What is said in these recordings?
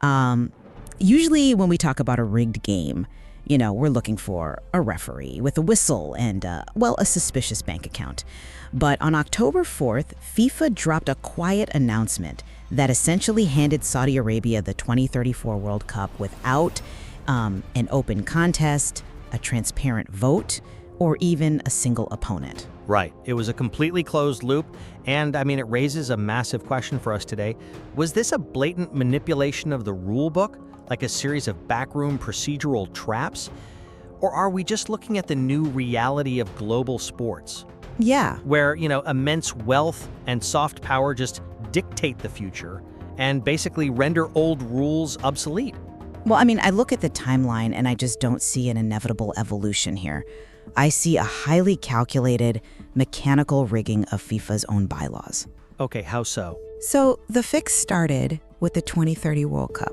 Um, Usually when we talk about a rigged game, we're looking for a referee with a whistle and, a suspicious bank account. But on October 4th, FIFA dropped a quiet announcement that essentially handed Saudi Arabia the 2034 World Cup without an open contest, a transparent vote, or even a single opponent. Right. It was a completely closed loop, and it raises a massive question for us today. Was this a blatant manipulation of the rule book, like a series of backroom procedural traps? Or are we just looking at the new reality of global sports? Yeah. Where, immense wealth and soft power just dictate the future and basically render old rules obsolete. Well, I look at the timeline and I just don't see an inevitable evolution here. I see a highly calculated, mechanical rigging of FIFA's own bylaws. Okay, how so? So the fix started with the 2030 World Cup.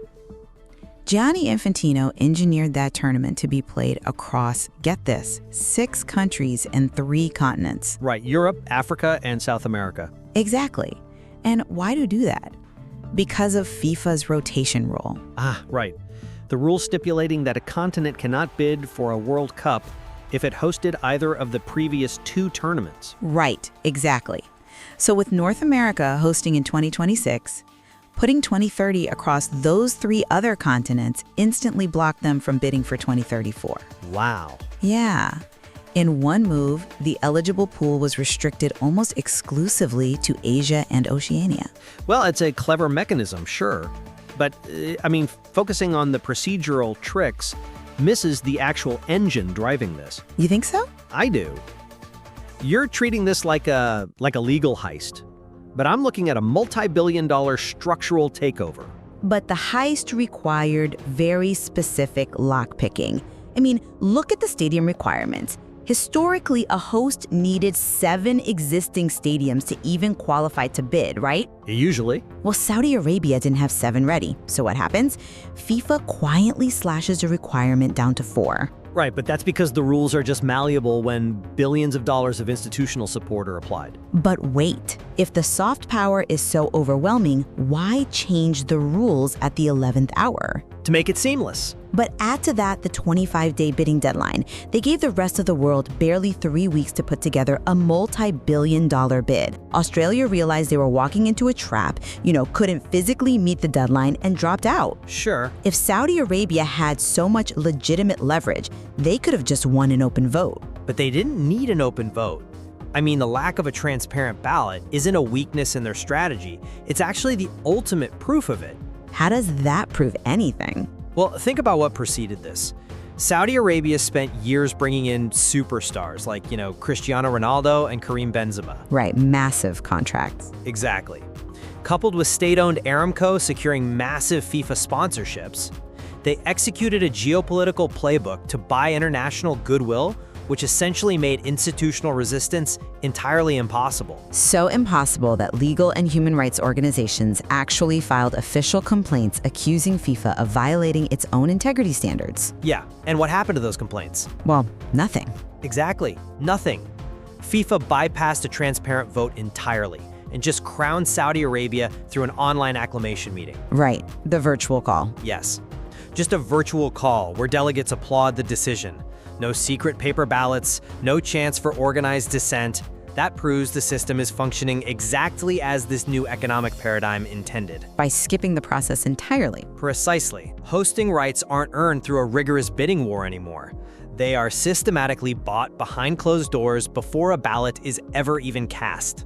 Gianni Infantino engineered that tournament to be played across, get this, 6 countries and 3 continents. Right, Europe, Africa, and South America. Exactly. And why do that? Because of FIFA's rotation rule. Ah, right. The rule stipulating that a continent cannot bid for a World Cup if it hosted either of the previous 2 tournaments. Right, exactly. So with North America hosting in 2026, putting 2030 across those 3 other continents instantly blocked them from bidding for 2034. Wow. Yeah. In one move, the eligible pool was restricted almost exclusively to Asia and Oceania. Well, it's a clever mechanism, sure. But, focusing on the procedural tricks misses the actual engine driving this. You think so? I do. You're treating this like a legal heist, but I'm looking at a multi-billion-dollar structural takeover. But the heist required very specific lockpicking. Look at the stadium requirements. Historically, a host needed 7 existing stadiums to even qualify to bid, right? Usually. Well, Saudi Arabia didn't have 7 ready. So what happens? FIFA quietly slashes the requirement down to 4. Right, but that's because the rules are just malleable when billions of dollars of institutional support are applied. But wait, if the soft power is so overwhelming, why change the rules at the 11th hour? To make it seamless. But add to that the 25-day bidding deadline. They gave the rest of the world barely 3 weeks to put together a multi-billion-dollar bid. Australia realized they were walking into a trap, couldn't physically meet the deadline and dropped out. Sure. If Saudi Arabia had so much legitimate leverage, they could have just won an open vote. But they didn't need an open vote. The lack of a transparent ballot isn't a weakness in their strategy. It's actually the ultimate proof of it. How does that prove anything? Well, think about what preceded this. Saudi Arabia spent years bringing in superstars like, Cristiano Ronaldo and Karim Benzema. Right, massive contracts. Exactly. Coupled with state-owned Aramco securing massive FIFA sponsorships, they executed a geopolitical playbook to buy international goodwill, which essentially made institutional resistance entirely impossible. So impossible that legal and human rights organizations actually filed official complaints accusing FIFA of violating its own integrity standards. Yeah, and what happened to those complaints? Well, nothing. Exactly, nothing. FIFA bypassed a transparent vote entirely and just crowned Saudi Arabia through an online acclamation meeting. Right, the virtual call. Yes, just a virtual call where delegates applaud the decision. No secret paper ballots, no chance for organized dissent. That proves the system is functioning exactly as this new economic paradigm intended. By skipping the process entirely. Precisely. Hosting rights aren't earned through a rigorous bidding war anymore. They are systematically bought behind closed doors before a ballot is ever even cast.